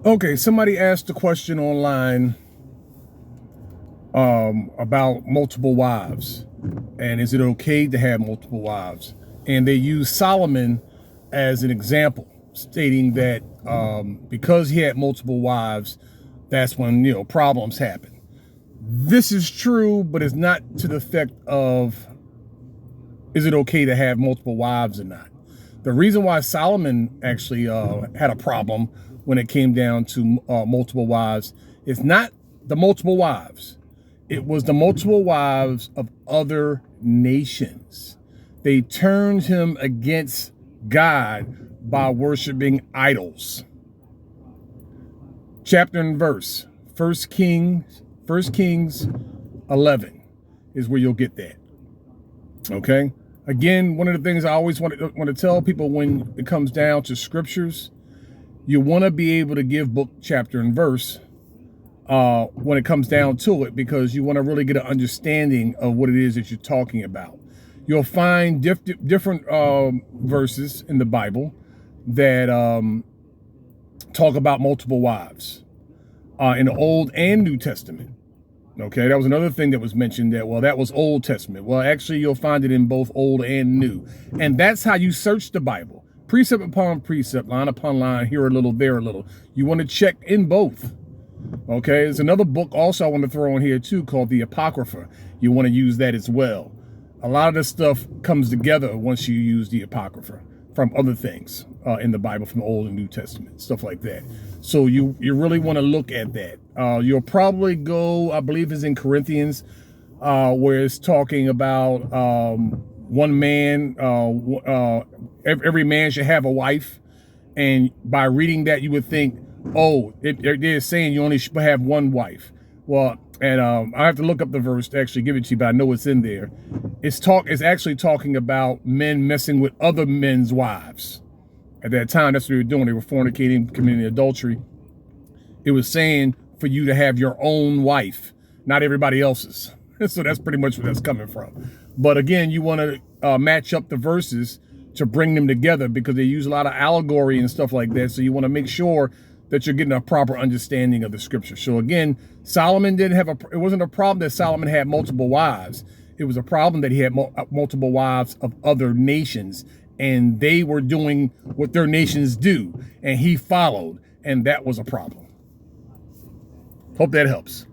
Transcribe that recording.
Okay, somebody asked a question online about multiple wives, and is it okay to have multiple wives? And they use Solomon as an example, stating that because he had multiple wives, that's when problems happen. This is true, but it's not to the effect of is it okay to have multiple wives or not. The reason why Solomon actually had a problem when it came down to multiple wives is not the multiple wives. It was the multiple wives of other nations. They turned him against God by worshiping idols. Chapter and verse, First Kings 11 is where you'll get that. Okay. Again, one of the things I always want to tell people when it comes down to scriptures, you want to be able to give book, chapter, and verse when it comes down to it, because you want to really get an understanding of what it is that you're talking about. You'll find different verses in the Bible that talk about multiple wives in the Old and New Testament. Okay, that was another thing that was mentioned that, well, that was Old Testament. Well, actually, you'll find it in both Old and New. And that's how you search the Bible. Precept upon precept, line upon line, here a little, there a little. You want to check in both. Okay, there's another book also I want to throw in here too called the Apocrypha. You want to use that as well. A lot of this stuff comes together once you use the Apocrypha from other things in the Bible, from the Old and New Testament, stuff like that. So you really want to look at that. You'll probably go, I believe it's in Corinthians, where it's talking about one man, every man should have a wife. And by reading that, you would think, oh, they're saying you only should have one wife. Well, and I have to look up the verse to actually give it to you, but I know it's in there. It's actually talking about men messing with other men's wives. At that time, that's what they were doing. They were fornicating, committing adultery. It was saying for you to have your own wife, not everybody else's. So that's pretty much where that's coming from. But again, you want to match up the verses to bring them together, because they use a lot of allegory and stuff like that. So you want to make sure that you're getting a proper understanding of the scripture. So again, Solomon it wasn't a problem that Solomon had multiple wives. It was a problem that he had multiple wives of other nations, and they were doing what their nations do, and he followed, and that was a problem. Hope that helps.